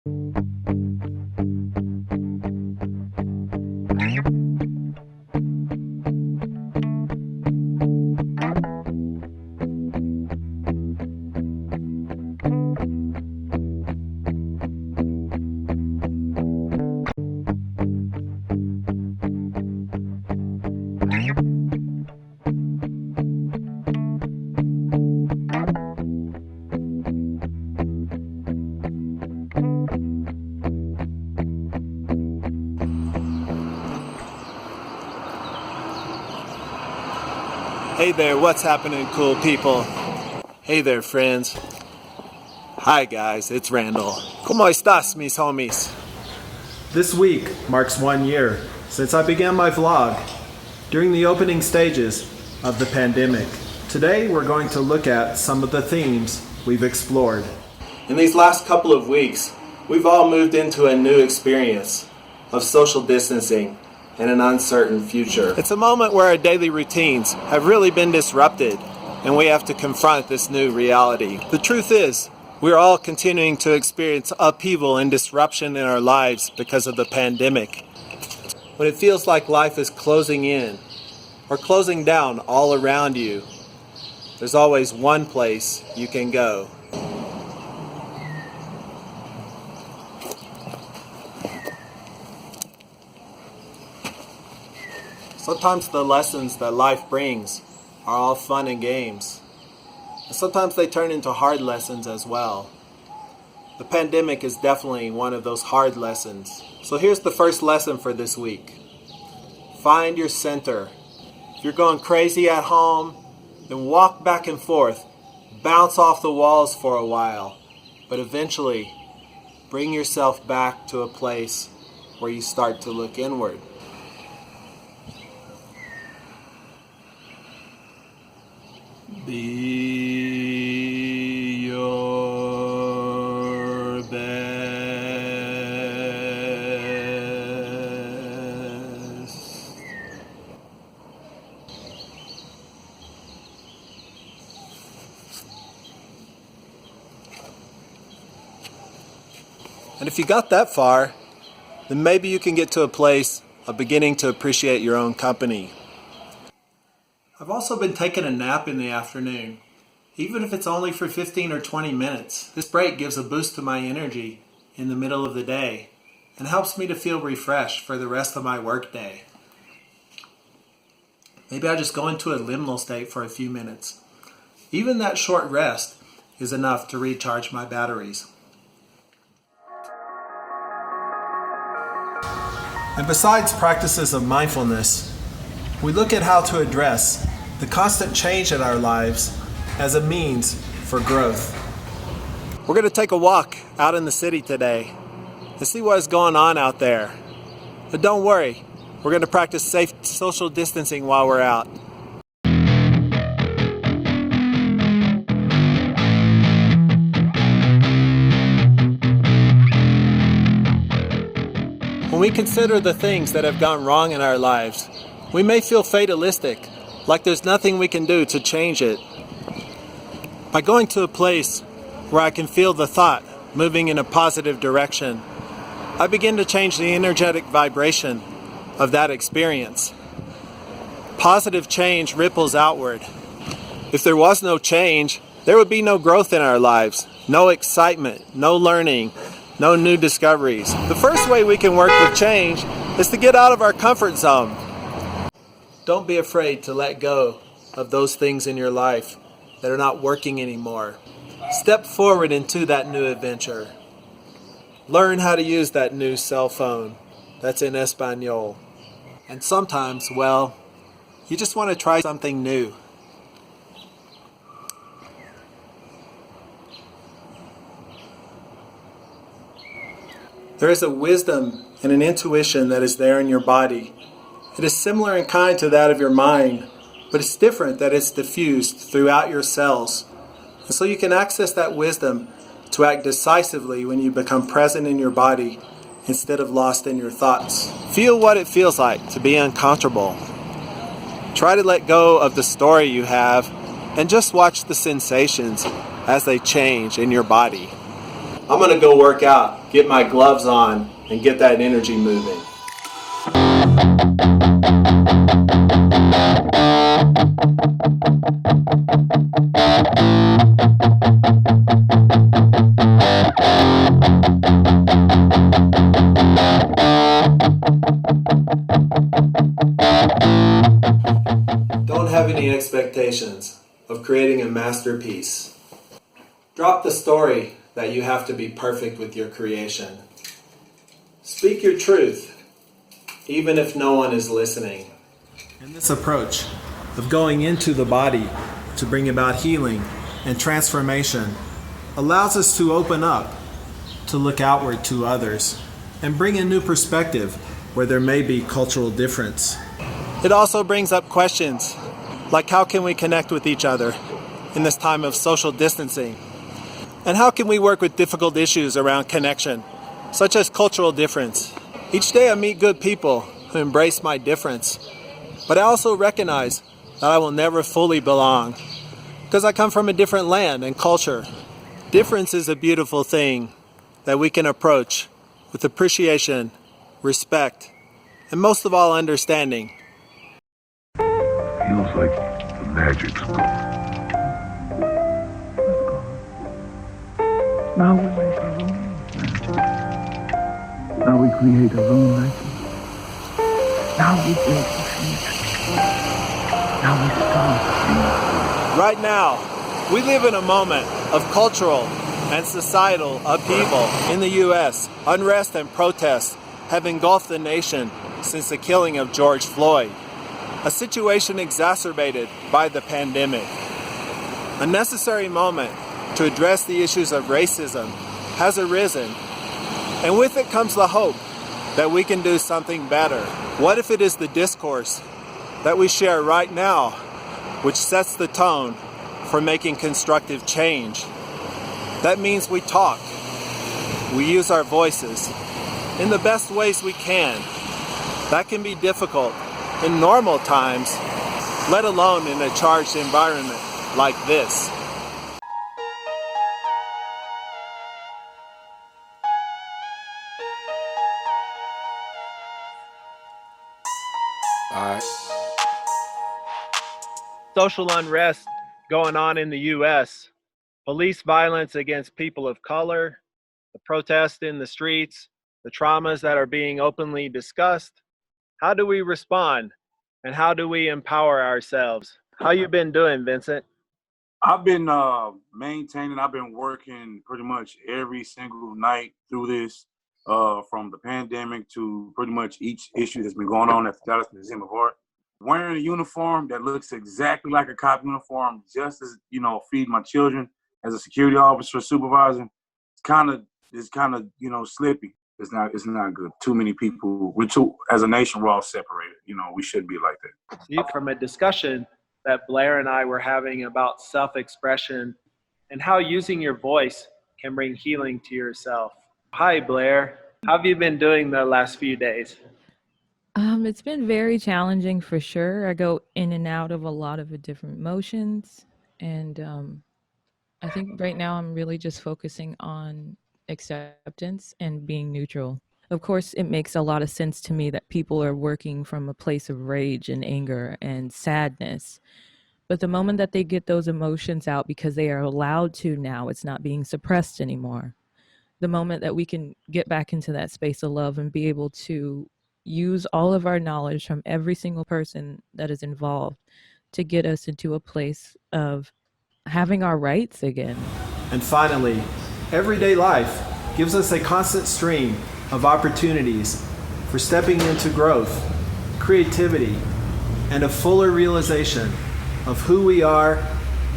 Hey there, what's happening, cool people? Hey there, friends. Hi guys, it's Randall. ¿Cómo estás, mis homies? This week marks 1 year since I began my vlog during the opening stages of the pandemic. Today we're going to look at some of the themes we've explored. In these last couple of weeks, we've all moved into a new experience of social distancing and an uncertain future. It's a moment where our daily routines have really been disrupted, and we have to confront this new reality. The truth is, we're all continuing to experience upheaval and disruption in our lives because of the pandemic. When it feels like life is closing in or closing down all around you, there's always one place you can go. Sometimes the lessons that life brings are all fun and games. And sometimes they turn into hard lessons as well. The pandemic is definitely one of those hard lessons. So here's the first lesson for this week. Find your center. If you're going crazy at home, then walk back and forth. Bounce off the walls for a while. But eventually, bring yourself back to a place where you start to look inward. Be your best. And if you got that far, then maybe you can get to a place of beginning to appreciate your own company. I've also been taking a nap in the afternoon, even if it's only for 15 or 20 minutes. This break gives a boost to my energy in the middle of the day and helps me to feel refreshed for the rest of my workday. Maybe I just go into a liminal state for a few minutes. Even that short rest is enough to recharge my batteries. And besides practices of mindfulness, we look at how to address the constant change in our lives as a means for growth. We're going to take a walk out in the city today and see what is going on out there. But don't worry, we're going to practice safe social distancing while we're out. When we consider the things that have gone wrong in our lives, we may feel fatalistic, like there's nothing we can do to change it. By going to a place where I can feel the thought moving in a positive direction, I begin to change the energetic vibration of that experience. Positive change ripples outward. If there was no change, there would be no growth in our lives, no excitement, no learning, no new discoveries. The first way we can work with change is to get out of our comfort zone. Don't be afraid to let go of those things in your life that are not working anymore. Step forward into that new adventure. Learn how to use that new cell phone that's in Espanol. And sometimes, well, you just want to try something new. There is a wisdom and an intuition that is there in your body. It is similar in kind to that of your mind, but it's different that it's diffused throughout your cells. And so you can access that wisdom to act decisively when you become present in your body instead of lost in your thoughts. Feel what it feels like to be uncomfortable. Try to let go of the story you have and just watch the sensations as they change in your body. I'm going to go work out. get my gloves on, and get that energy moving. Don't have any expectations of creating a masterpiece. Drop the story that you have to be perfect with your creation. Speak your truth, even if no one is listening. And this approach of going into the body to bring about healing and transformation allows us to open up, to look outward to others, and bring a new perspective where there may be cultural difference. It also brings up questions like, how can we connect with each other in this time of social distancing? And how can we work with difficult issues around connection, such as cultural difference? Each day I meet good people who embrace my difference, but I also recognize that I will never fully belong because I come from a different land and culture. Difference is a beautiful thing that we can approach with appreciation, respect, and most of all, understanding. Feels like the magic's gone. Now we make our own magic. Now we create our own legend. Now we build the future. Now we start. Right now, we live in a moment of cultural and societal upheaval in the U.S. Unrest and protests have engulfed the nation since the killing of George Floyd, a situation exacerbated by the pandemic. A necessary moment to address the issues of racism has arisen, and with it comes the hope that we can do something better. What if it is the discourse that we share right now which sets the tone for making constructive change? That means we talk, we use our voices in the best ways we can. That can be difficult in normal times, let alone in a charged environment like this. Social unrest going on in the U.S., police violence against people of color, the protests in the streets, the traumas that are being openly discussed. How do we respond, and how do we empower ourselves? How you been doing, Vincent? I've been maintaining. I've been working pretty much every single night through this, from the pandemic to pretty much each issue that's been going on at the Dallas Museum of Art. Wearing a uniform that looks exactly like a cop uniform, just as, feed my children as a security officer, supervisor. It's kind of slippy. It's not good. Too many people. As a nation, we're all separated. We shouldn't be like that. From a discussion that Blair and I were having about self-expression and how using your voice can bring healing to yourself. Hi, Blair. How have you been doing the last few days? It's been very challenging for sure. I go in and out of a lot of different emotions, and I think right now I'm really just focusing on acceptance and being neutral. Of course, it makes a lot of sense to me that people are working from a place of rage and anger and sadness. But the moment that they get those emotions out because they are allowed to now, it's not being suppressed anymore. The moment that we can get back into that space of love and be able to use all of our knowledge from every single person that is involved to get us into a place of having our rights again. And finally, everyday life gives us a constant stream of opportunities for stepping into growth, creativity, and a fuller realization of who we are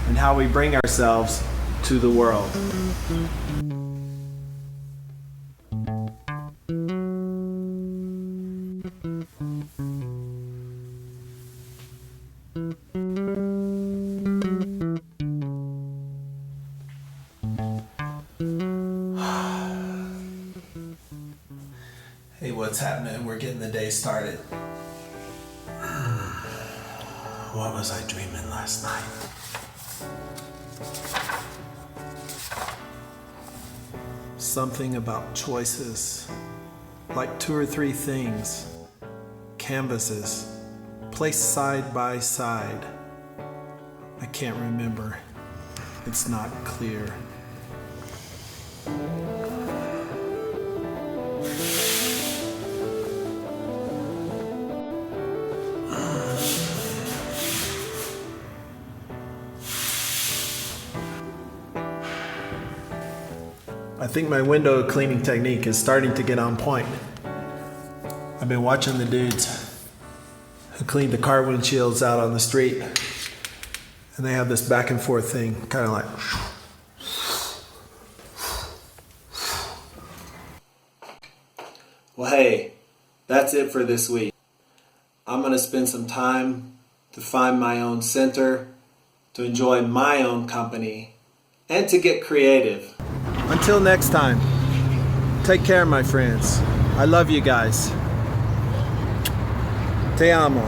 and how we bring ourselves to the world. Hey, what's happening? We're getting the day started. What was I dreaming last night? something about choices, like 2 or 3 things, canvases, placed side by side. I can't remember. It's not clear. I think my window cleaning technique is starting to get on point. I've been watching the dudes who clean the car windshields out on the street, and they have this back and forth thing, kind of like. Well, hey, that's it for this week. I'm going to spend some time to find my own center, to enjoy my own company, and to get creative. Until next time, take care, my friends. I love you guys. Te amo.